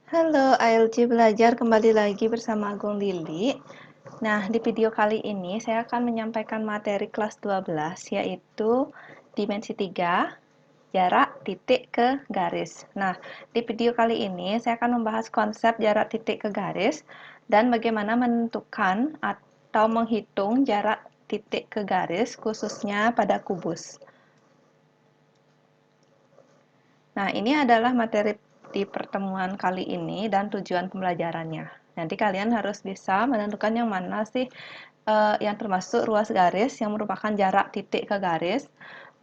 Halo, ALJ Belajar kembali lagi bersama Agung Lili. Nah, di video kali ini saya akan menyampaikan materi kelas 12, yaitu dimensi 3, jarak titik ke garis. Nah, di video kali ini saya akan membahas konsep jarak titik ke garis dan bagaimana menentukan atau menghitung jarak titik ke garis, khususnya pada kubus. Nah, ini adalah materi di pertemuan kali ini dan tujuan pembelajarannya. Nanti kalian harus bisa menentukan yang mana sih yang termasuk ruas garis yang merupakan jarak titik ke garis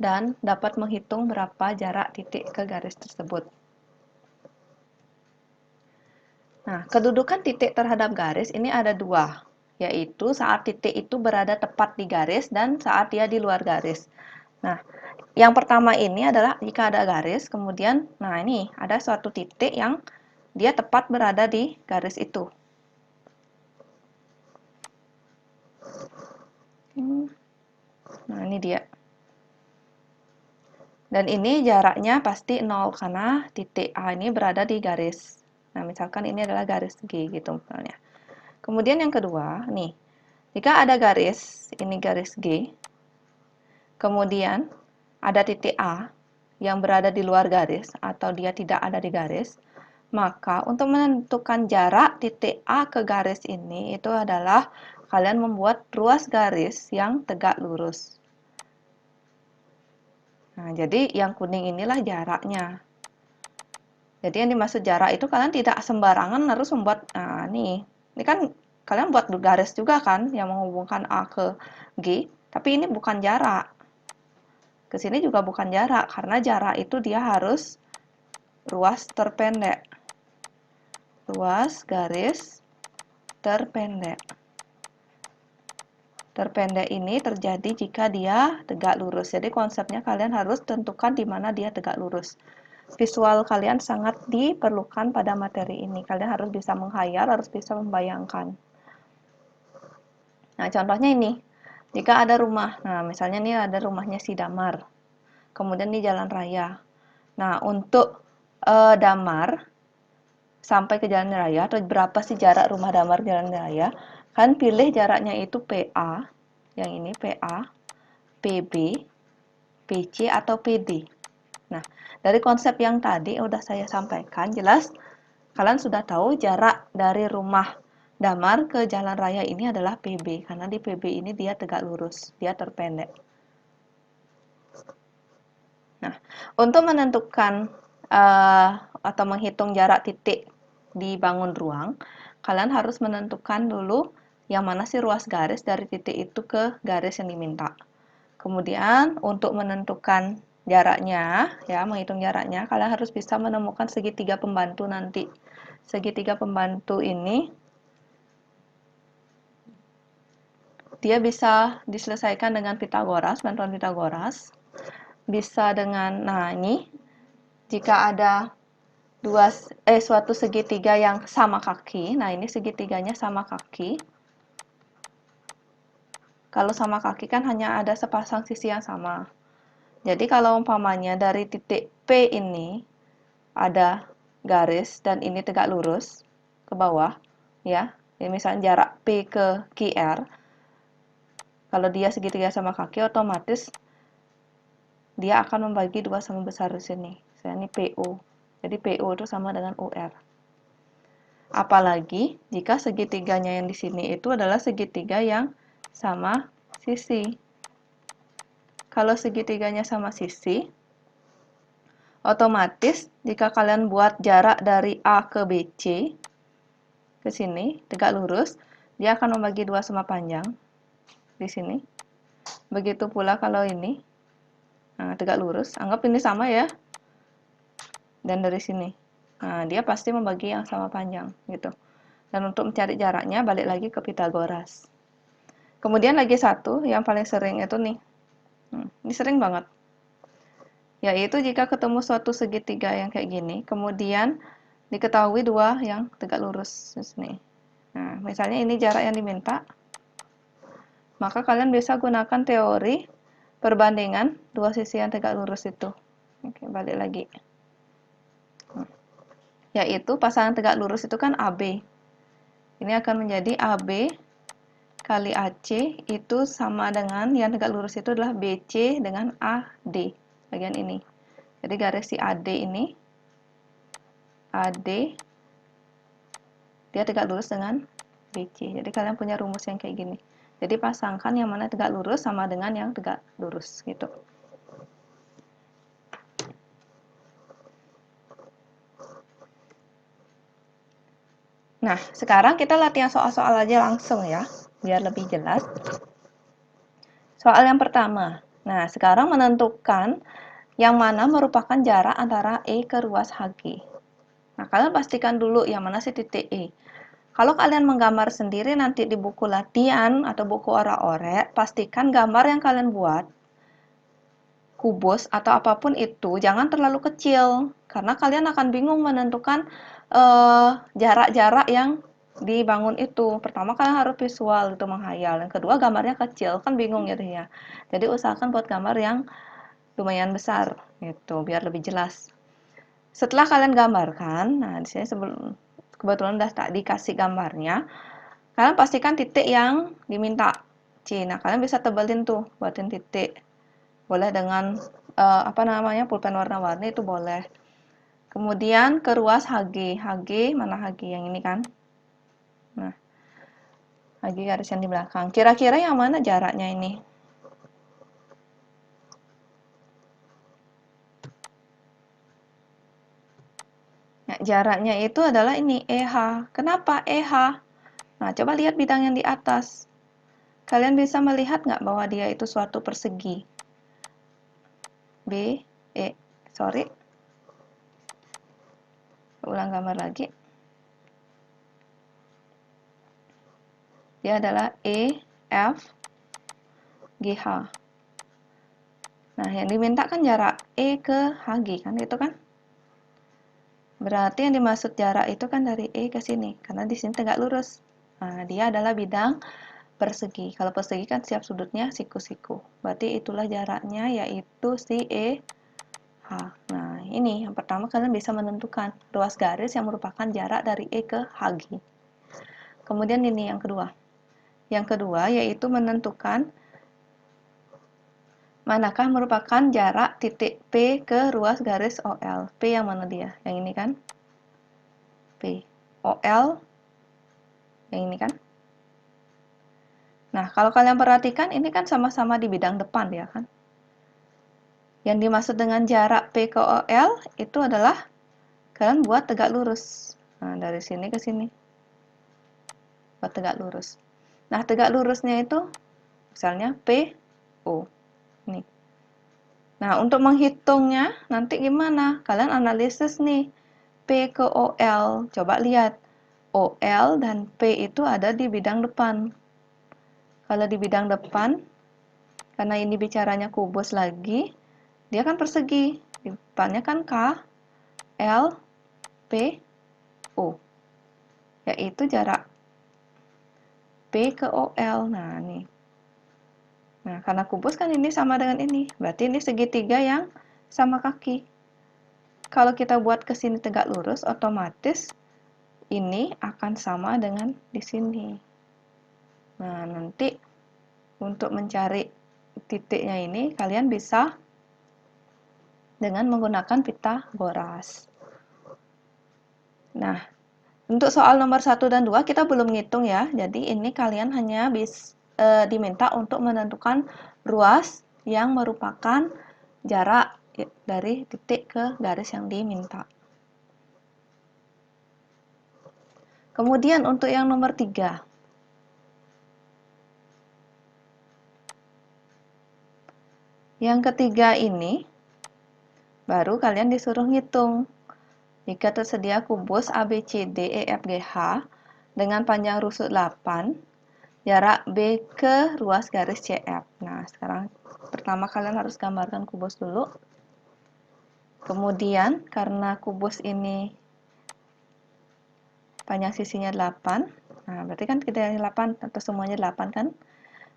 dan dapat menghitung berapa jarak titik ke garis tersebut. Nah, kedudukan titik terhadap garis ini ada dua, yaitu saat titik itu berada tepat di garis dan saat dia di luar garis. Nah, yang pertama ini adalah jika ada garis, kemudian, nah ini ada suatu titik yang dia tepat berada di garis itu. Nah, ini dia. Dan ini jaraknya pasti 0 karena titik A ini berada di garis. Nah, misalkan ini adalah garis G gitu misalnya. Kemudian yang kedua, nih. Jika ada garis, ini garis G. Kemudian ada titik A yang berada di luar garis atau dia tidak ada di garis, maka untuk menentukan jarak titik A ke garis ini itu adalah kalian membuat ruas garis yang tegak lurus. Nah, jadi yang kuning inilah jaraknya. Jadi yang dimaksud jarak itu kalian tidak sembarangan harus membuat, nah ini kan kalian buat garis juga kan yang menghubungkan A ke G, tapi ini bukan jarak. Ke sini juga bukan jarak, karena jarak itu dia harus ruas terpendek. Ruas garis terpendek. Terpendek ini terjadi jika dia tegak lurus. Jadi konsepnya kalian harus tentukan di mana dia tegak lurus. Visual kalian sangat diperlukan pada materi ini. Kalian harus bisa menghayal, harus bisa membayangkan. Nah, contohnya ini. Jika ada rumah, nah misalnya ini ada rumahnya si Damar. Kemudian di jalan raya. Nah, untuk Damar sampai ke jalan raya, atau berapa sih jarak rumah Damar jalan raya, kan pilih jaraknya itu PA, yang ini PA, PB, PC, atau PD. Nah, dari konsep yang tadi udah saya sampaikan, jelas kalian sudah tahu jarak dari rumah Damar ke jalan raya ini adalah PB, karena di PB ini dia tegak lurus, dia terpendek. Nah, untuk menentukan atau menghitung jarak titik di bangun ruang, kalian harus menentukan dulu yang mana sih ruas garis dari titik itu ke garis yang diminta. Kemudian untuk menentukan jaraknya, ya menghitung jaraknya, kalian harus bisa menemukan segitiga pembantu nanti. Segitiga pembantu ini dia bisa diselesaikan dengan Pitagoras, bantuan Pitagoras. Bisa dengan, nah ini jika ada suatu segitiga yang sama kaki, nah ini segitiganya sama kaki. Kalau sama kaki kan hanya ada sepasang sisi yang sama. Jadi kalau umpamanya dari titik P ini ada garis dan ini tegak lurus ke bawah, ya. Jadi misalnya jarak P ke QR, kalau dia segitiga sama kaki, otomatis dia akan membagi dua sama besar di sini. Misalnya ini PO. Jadi PO itu sama dengan UR. Apalagi jika segitiganya yang di sini itu adalah segitiga yang sama sisi. Kalau segitiganya sama sisi, otomatis jika kalian buat jarak dari A ke BC ke sini tegak lurus, dia akan membagi dua sama panjang di sini. Begitu pula kalau ini, nah, tegak lurus, anggap ini sama ya, dan dari sini, nah dia pasti membagi yang sama panjang gitu. Dan untuk mencari jaraknya balik lagi ke Pitagoras. Kemudian lagi satu yang paling sering itu nih, ini sering banget, yaitu jika ketemu suatu segitiga yang kayak gini, kemudian diketahui dua yang tegak lurus di sini. Nah, misalnya ini jarak yang diminta, maka kalian bisa gunakan teori perbandingan dua sisi yang tegak lurus itu. Oke, balik lagi. yaitu pasangan tegak lurus itu kan AB. Ini akan menjadi AB kali AC itu sama dengan yang tegak lurus itu adalah BC dengan AD, bagian ini. Jadi garis si AD ini, AD, dia tegak lurus dengan BC. Jadi kalian punya rumus yang kayak gini. Jadi pasangkan yang mana tegak lurus sama dengan yang tegak lurus, gitu. Nah, sekarang kita latihan soal-soal aja langsung ya, biar lebih jelas. Soal yang pertama. Nah, sekarang menentukan yang mana merupakan jarak antara E ke ruas HG. Nah, kalian pastikan dulu yang mana sih titik E. Kalau kalian menggambar sendiri nanti di buku latihan atau buku ora-orek, pastikan gambar yang kalian buat, kubus atau apapun itu, jangan terlalu kecil. Karena kalian akan bingung menentukan jarak-jarak yang dibangun itu. Pertama kalian harus visual, itu menghayal. Yang kedua gambarnya kecil, kan bingung gitu ya. Jadi usahakan buat gambar yang lumayan besar gitu, biar lebih jelas. Setelah kalian gambarkan, nah di sini sebelum kebetulan udah tak dikasih gambarnya, kalian pastikan titik yang diminta. Nah kalian bisa tebelin tuh, buatin titik. Boleh dengan apa namanya, pulpen warna-warni itu boleh. Kemudian ke ruas HG. HG, mana HG? Yang ini kan? Nah, HG garis yang di belakang. Kira-kira yang mana jaraknya ini? Nah, jaraknya itu adalah ini, EH. Kenapa EH? Nah, coba lihat bidang yang di atas. Kalian bisa melihat nggak bahwa dia itu suatu persegi? Sorry. Ulang gambar lagi. Dia adalah EF GH. Nah, yang diminta kan jarak E ke HG kan, itu kan? Berarti yang dimaksud jarak itu kan dari E ke sini, karena di sini tegak lurus. Nah, dia adalah bidang persegi. Kalau persegi kan setiap sudutnya siku-siku. Berarti itulah jaraknya, yaitu si EH. Nah, ini yang pertama kalian bisa menentukan ruas garis yang merupakan jarak dari E ke HG. Kemudian ini yang kedua. Yang kedua yaitu menentukan manakah merupakan jarak titik P ke ruas garis OL. P yang mana dia? Yang ini kan? P. OL yang ini kan? Nah, kalau kalian perhatikan ini kan sama-sama di bidang depan ya kan? Yang dimaksud dengan jarak P ke OL itu adalah kalian buat tegak lurus. Nah, dari sini ke sini. Buat tegak lurus. Nah, tegak lurusnya itu misalnya P, O. Nih. Nah, untuk menghitungnya nanti gimana? Kalian analisis nih. P ke OL. Coba lihat. OL dan P itu ada di bidang depan. Kalau di bidang depan, karena ini bicaranya kubus lagi, dia kan persegi. Di depannya kan K, L, P, O. Yaitu jarak P ke OL. Nah, nih. Nah, karena kubus kan ini sama dengan ini. Berarti ini segitiga yang sama kaki. Kalau kita buat ke sini tegak lurus, otomatis ini akan sama dengan di sini. Nah, nanti untuk mencari titiknya ini, kalian bisa dengan menggunakan Pitagoras. Nah, untuk soal nomor 1 dan 2 kita belum ngitung ya. Jadi ini kalian hanya diminta untuk menentukan ruas yang merupakan jarak dari titik ke garis yang diminta. Kemudian untuk yang nomor 3. Yang ketiga ini baru kalian disuruh ngitung. Jika tersedia kubus ABCDEFGH dengan panjang rusuk 8, jarak B ke ruas garis CF. Nah, sekarang pertama kalian harus gambarkan kubus dulu. Kemudian, karena kubus ini panjang sisinya 8, nah berarti kan kita 8 atau semuanya 8 kan?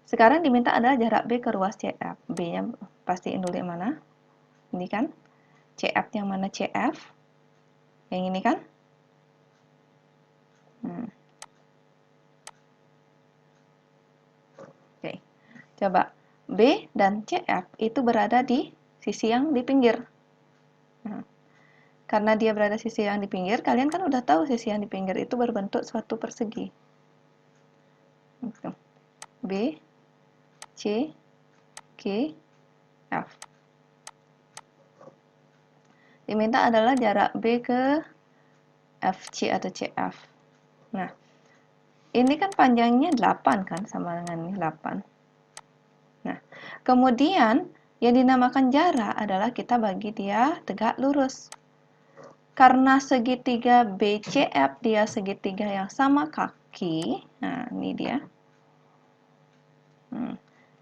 Sekarang diminta adalah jarak B ke ruas CF. B-nya pastiin dulu yang mana? Ini kan? CF yang mana CF? Yang ini kan? Coba, B dan CF itu berada di sisi yang di pinggir. Nah, karena dia berada sisi yang di pinggir, kalian kan udah tahu sisi yang di pinggir itu berbentuk suatu persegi. B, C, Q, F. Diminta adalah jarak B ke FC atau CF. Nah, ini kan panjangnya 8 kan, sama dengan ini 8. Nah, kemudian yang dinamakan jarak adalah kita bagi dia tegak lurus. Karena segitiga BCF dia segitiga yang sama kaki. Nah, ini dia.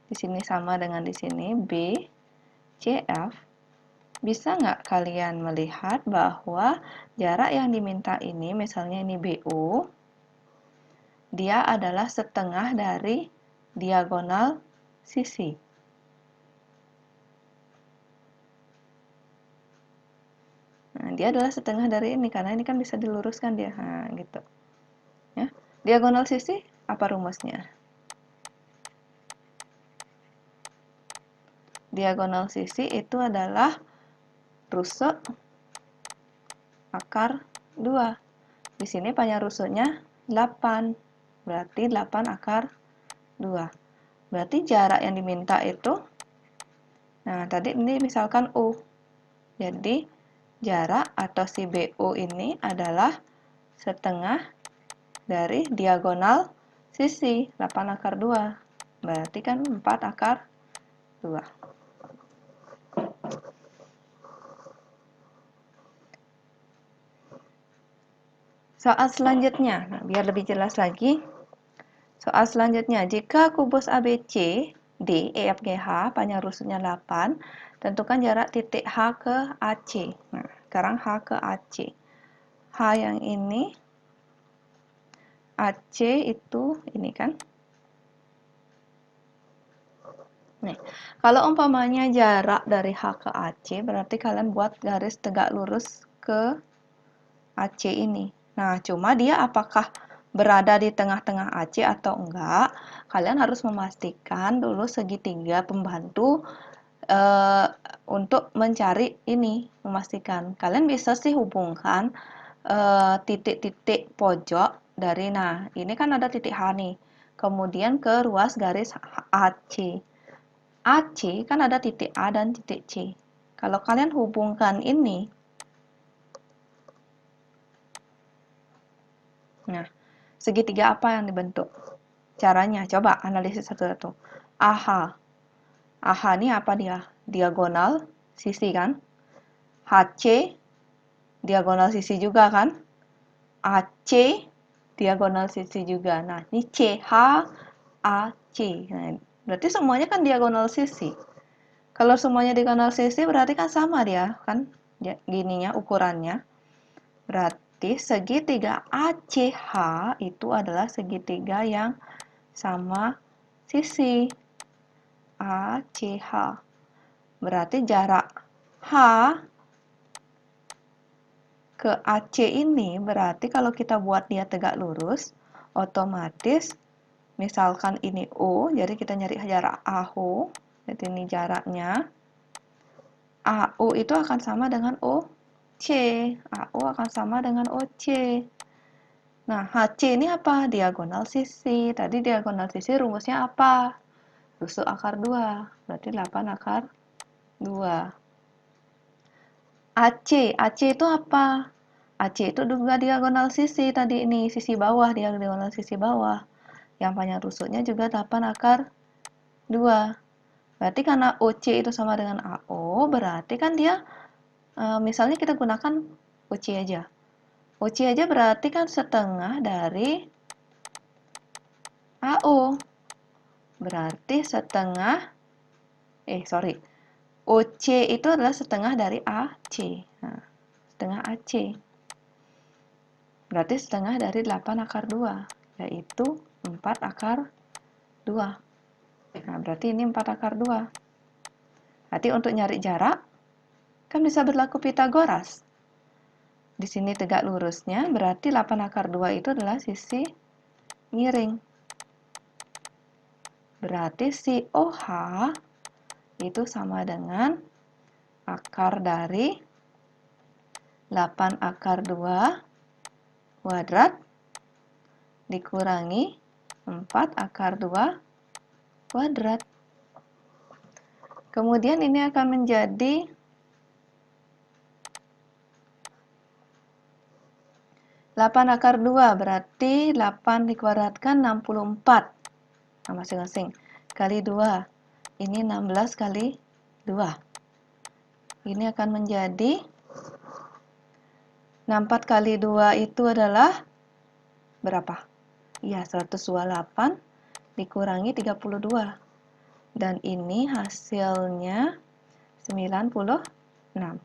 Di sini sama dengan di sini BCF. Bisa nggak kalian melihat bahwa jarak yang diminta ini, misalnya ini BO, dia adalah setengah dari diagonal sisi. Nah, dia adalah setengah dari ini, karena ini kan bisa diluruskan dia. Nah, gitu. Ya. Diagonal sisi, apa rumusnya? Diagonal sisi itu adalah rusuk akar 2. Di sini panjang rusuknya 8. Berarti 8 akar 2. Berarti jarak yang diminta itu, nah tadi ini misalkan U. Jadi jarak atau si BO ini adalah setengah dari diagonal sisi 8 akar 2. Berarti kan 4 akar 2. Soal selanjutnya, nah, biar lebih jelas lagi. Soal selanjutnya, jika kubus ABC D, E, F, G, H, panjang rusuknya 8, tentukan jarak titik H ke AC. Nah, sekarang H ke AC. H yang ini, AC itu ini kan. Nih, kalau umpamanya jarak dari H ke AC, berarti kalian buat garis tegak lurus ke AC ini. Nah, cuma dia apakah berada di tengah-tengah AC atau enggak, kalian harus memastikan dulu segitiga pembantu untuk mencari ini, memastikan. Kalian bisa sih hubungkan titik-titik pojok dari, nah ini kan ada titik H nih, kemudian ke ruas garis AC. AC kan ada titik A dan titik C. Kalau kalian hubungkan ini, nah, segitiga apa yang dibentuk? Caranya, coba analisis satu-satu. AH. AH ini apa dia? Diagonal sisi kan? HC, diagonal sisi juga kan? AC, diagonal sisi juga. Nah, ini CH, AC. Nah, berarti semuanya kan diagonal sisi. Kalau semuanya diagonal sisi, berarti kan sama dia, kan? Gininya, ukurannya. Berarti segitiga ACH itu adalah segitiga yang sama sisi. ACH. Berarti jarak H ke AC ini berarti kalau kita buat dia tegak lurus, otomatis misalkan ini O, jadi kita nyari jarak AO, jadi ini jaraknya. AO itu akan sama dengan OC. AO akan sama dengan OC. Nah, HC ini apa? Diagonal sisi. Tadi diagonal sisi rumusnya apa? Rusuk akar 2. Berarti 8 akar 2. AC. AC itu apa? AC itu juga diagonal sisi tadi ini. Sisi bawah, diagonal sisi bawah. Yang panjang rusuknya juga 8 akar 2. Berarti karena OC itu sama dengan AO, berarti kan dia, misalnya kita gunakan OC aja. OC aja berarti kan setengah dari AO. Berarti setengah, OC itu adalah setengah dari AC. Nah, setengah AC. Berarti setengah dari 8 akar 2, yaitu 4 akar 2. Nah, berarti ini 4 akar 2. Berarti untuk nyari jarak, kan bisa berlaku Pitagoras. Di sini tegak lurusnya, berarti 8 akar 2 itu adalah sisi miring. Berarti si OH itu sama dengan akar dari 8 akar 2 kuadrat dikurangi 4 akar 2 kuadrat. Kemudian ini akan menjadi 8 akar 2, berarti 8 dikuadratkan 64. Nah, masing-masing. Kali 2. Ini 16 kali 2. Ini akan menjadi 64 kali 2 itu adalah berapa? Ya, 128 dikurangi 32. Dan ini hasilnya 96. 96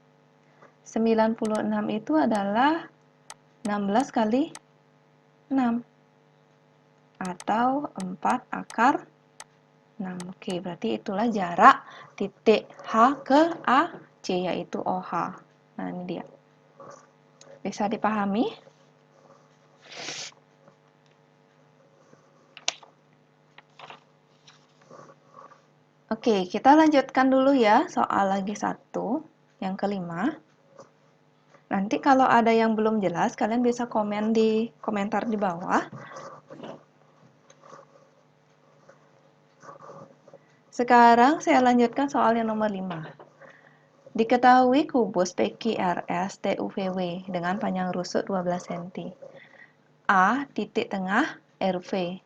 itu adalah 16 kali 6 atau 4 akar 6. Oke, berarti itulah jarak titik H ke AC, yaitu OH. Nah, ini dia. Bisa dipahami? Oke, kita lanjutkan dulu ya soal lagi satu, yang kelima. Nanti kalau ada yang belum jelas, kalian bisa komen di komentar di bawah. Sekarang saya lanjutkan soal yang nomor 5. Diketahui kubus PQRS TUVW dengan panjang rusuk 12 cm. A titik tengah RV.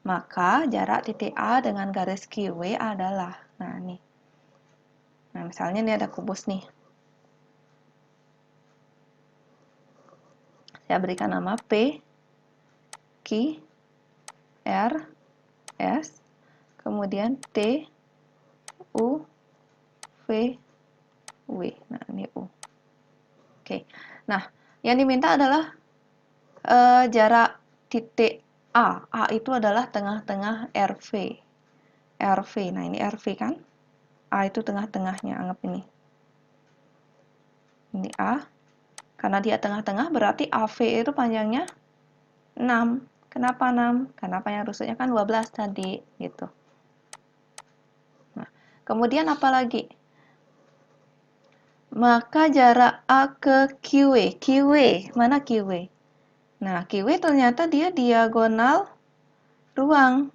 Maka jarak titik A dengan garis QW adalah, nah nih. Nah, misalnya ini ada kubus nih. Saya berikan nama P, Q, R, S, kemudian T, U, V, W. Nah, ini U. Oke. Nah, yang diminta adalah jarak titik A. A itu adalah tengah-tengah RV. RV. Nah, ini RV kan? A itu tengah-tengahnya, anggap ini. Ini A. Karena dia tengah-tengah, berarti AV itu panjangnya 6. Kenapa 6? Karena panjang rusuknya kan 12 tadi, gitu. Nah, kemudian apa lagi? Maka jarak A ke QW. QW, mana QW? Nah, QW ternyata dia diagonal ruang.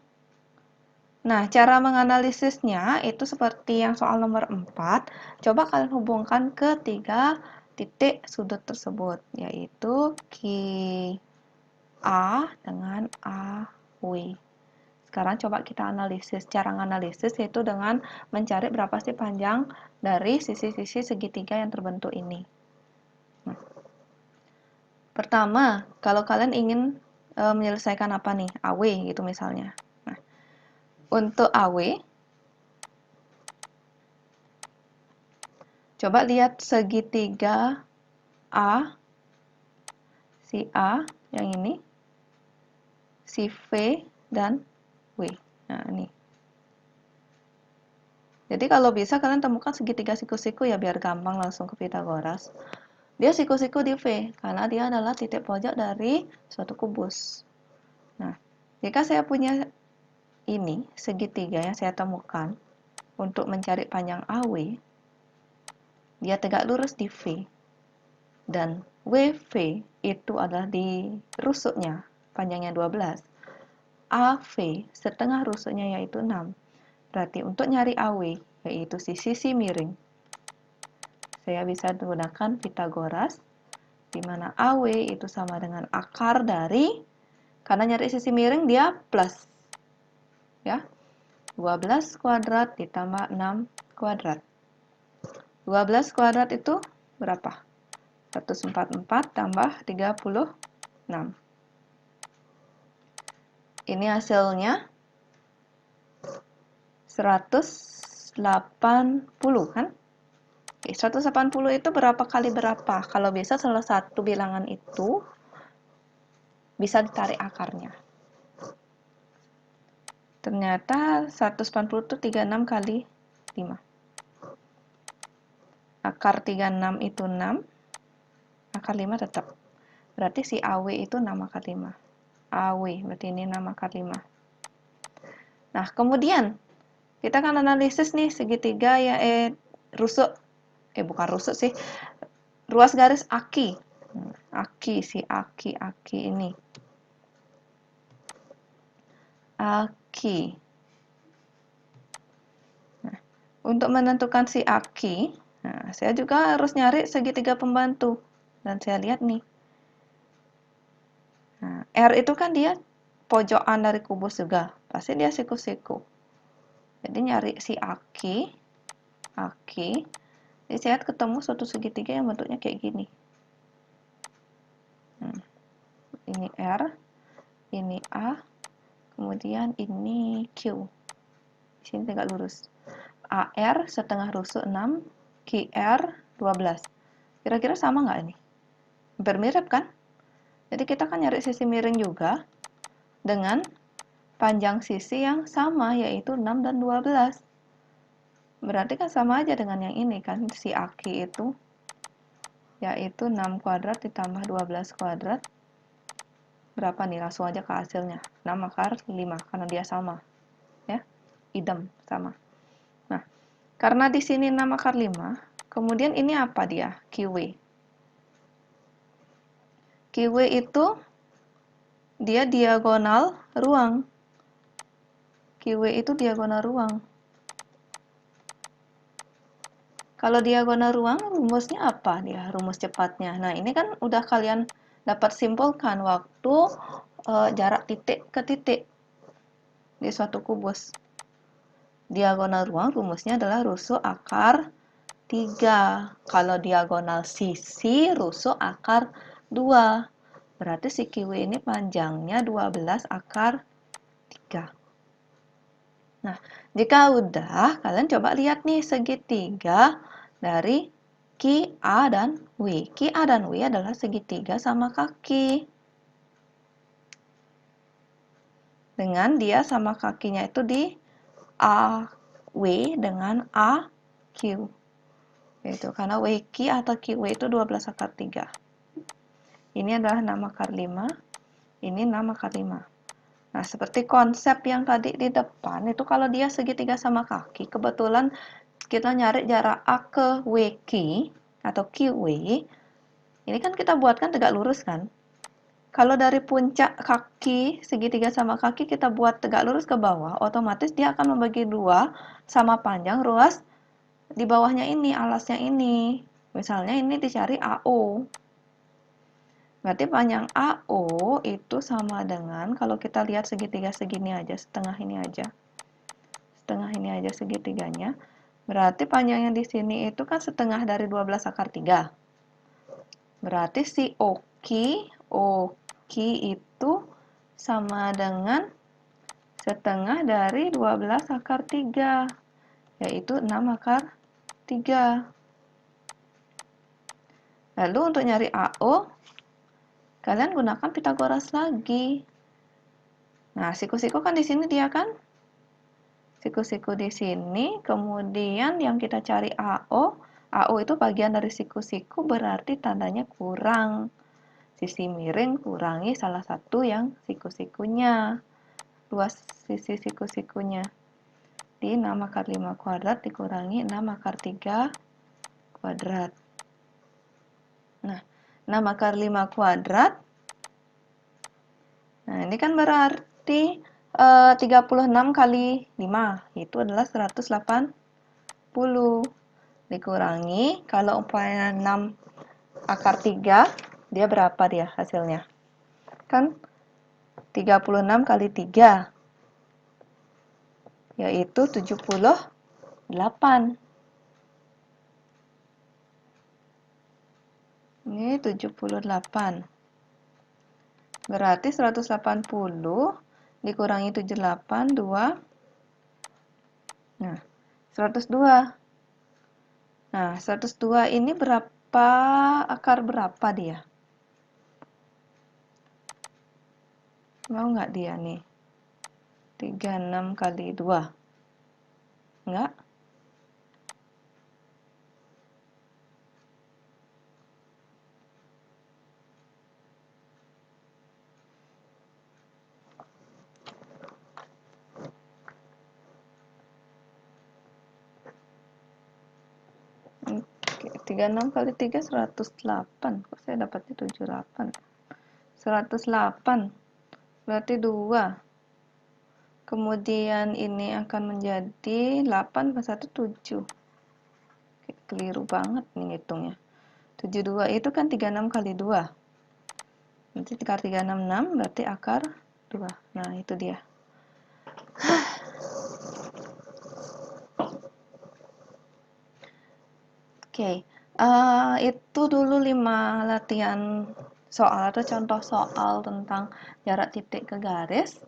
Nah, cara menganalisisnya itu seperti yang soal nomor 4. Coba kalian hubungkan ke 3 titik sudut tersebut, yaitu QA dengan AW. Sekarang coba kita analisis. Cara menganalisis yaitu dengan mencari berapa sih panjang dari sisi-sisi segitiga yang terbentuk ini. Nah, pertama, kalau kalian ingin menyelesaikan apa nih? AW gitu misalnya. Nah, untuk AW, coba lihat segitiga A, si A yang ini, si V, dan W. Nah, ini. Jadi kalau bisa kalian temukan segitiga siku-siku ya biar gampang langsung ke Pitagoras. Dia siku-siku di V, karena dia adalah titik pojok dari suatu kubus. Nah, jika saya punya ini, segitiga yang saya temukan, untuk mencari panjang AW, dia tegak lurus di V. Dan WV itu adalah di rusuknya, panjangnya 12. AV setengah rusuknya yaitu 6. Berarti untuk nyari AW, yaitu sisi miring, saya bisa menggunakan Pitagoras, di mana AW itu sama dengan akar dari, karena nyari sisi miring dia plus. Ya, 12 kuadrat ditambah 6 kuadrat. 12 kuadrat itu berapa? 144 tambah 36. Ini hasilnya 180 kan? Oke, 180 itu berapa kali berapa? Kalau bisa salah satu bilangan itu bisa ditarik akarnya. Ternyata 180 itu 36 kali 5. Akar 36 itu 6. Akar 5 tetap. Berarti si AW itu 6 akar 5. AW, berarti ini 6 akar 5. Nah, kemudian kita akan analisis nih segitiga ya rusuk. Bukan rusuk sih. Ruas garis aki. Aki ini. Aki. Nah, untuk menentukan si aki, nah, saya juga harus nyari segitiga pembantu. Dan saya lihat nih. Nah, R itu kan dia pojokan dari kubus juga. Pasti dia siku-siku. Jadi nyari si aki. Jadi saya ketemu suatu segitiga yang bentuknya kayak gini. Ini R, ini A, kemudian ini Q. Di sini tegak lurus. AR setengah rusuk 6, QR 12. Kira-kira sama nggak ini? Hampir mirip kan? Jadi kita kan nyari sisi miring juga dengan panjang sisi yang sama, yaitu 6 dan 12. Berarti kan sama aja dengan yang ini kan, si aki itu, yaitu 6 kuadrat ditambah 12 kuadrat. Berapa nih? Langsung aja ke hasilnya. 6 akar 5, karena dia sama. Ya, idem, sama. Nah, karena di sini 6 akar 5, kemudian ini apa dia? QW. QW itu dia diagonal ruang. QW itu diagonal ruang. Kalau diagonal ruang, rumusnya apa dia? Rumus cepatnya. Nah, ini kan udah kalian dapat simpulkan waktu jarak titik ke titik di suatu kubus. Diagonal ruang rumusnya adalah rusuk akar 3. Kalau diagonal sisi, rusuk akar 2. Berarti si QW ini panjangnya 12 akar 3. Nah, jika udah, kalian coba lihat nih segitiga dari QA dan W. QA dan W adalah segitiga sama kaki. Dengan dia sama kakinya itu di AW dengan AQ. Yaitu karena WQ atau QW itu 12 akar 3. Ini adalah 6 akar 5. Ini 6 akar 5. Nah, seperti konsep yang tadi di depan, itu kalau dia segitiga sama kaki, kebetulan kita nyari jarak A ke WQ atau QW, ini kan kita buatkan tegak lurus kan? Kalau dari puncak kaki, segitiga sama kaki, kita buat tegak lurus ke bawah, otomatis dia akan membagi dua sama panjang ruas di bawahnya ini, alasnya ini. Misalnya ini dicari AO. Berarti panjang AO itu sama dengan, kalau kita lihat segitiga segini aja, setengah ini aja. Setengah ini aja segitiganya. Berarti panjangnya di sini itu kan setengah dari 12 akar 3. Berarti si OQ itu sama dengan setengah dari 12 akar 3, yaitu 6 akar 3. Lalu untuk nyari AO, kalian gunakan Pitagoras lagi. Nah, siku-siku kan di sini dia kan? Siku-siku di sini, kemudian yang kita cari AO, AO itu bagian dari siku-siku berarti tandanya kurang. Sisi miring kurangi salah satu yang siku-sikunya. Luas sisi siku-sikunya. Di 6 akar 5 kuadrat dikurangi 6 akar 3 kuadrat. Nah, 6 akar 5 kuadrat. Nah, ini kan berarti 36 kali 5. Itu adalah 180. Dikurangi, kalau umpamanya 6 akar 3, dia berapa dia hasilnya? Kan 36 kali 3, yaitu 78. Ini 78. Berarti 180 dikurangi 78, 2. Nah, 102. Nah, 102 ini berapa, akar berapa dia? Mau nggak dia nih? 36 kali 2. Enggak? 36 kali 3 108. Kok saya dapatnya 78? 108 berarti 2. Kemudian ini akan menjadi 8 plus 1 7. Keliru banget nih ngitungnya. 72 itu kan 36 kali 2. Nanti akar 366 berarti akar 2. Nah, itu dia. Oke, itu dulu 5 latihan soal atau contoh soal tentang jarak titik ke garis.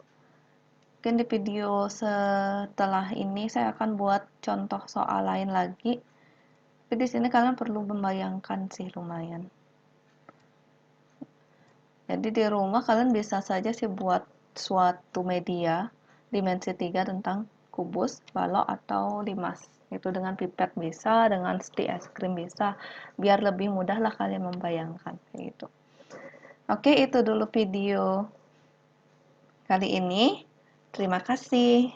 Mungkin di video setelah ini saya akan buat contoh soal lain lagi. Tapi di sini kalian perlu membayangkan sih lumayan. Jadi di rumah kalian bisa saja sih buat suatu media dimensi 3 tentang kubus, balok, atau limas. Itu dengan pipet bisa, dengan stik es krim bisa, biar lebih mudah lah kalian membayangkan kayak gitu. Oke, itu dulu video kali ini. Terima kasih.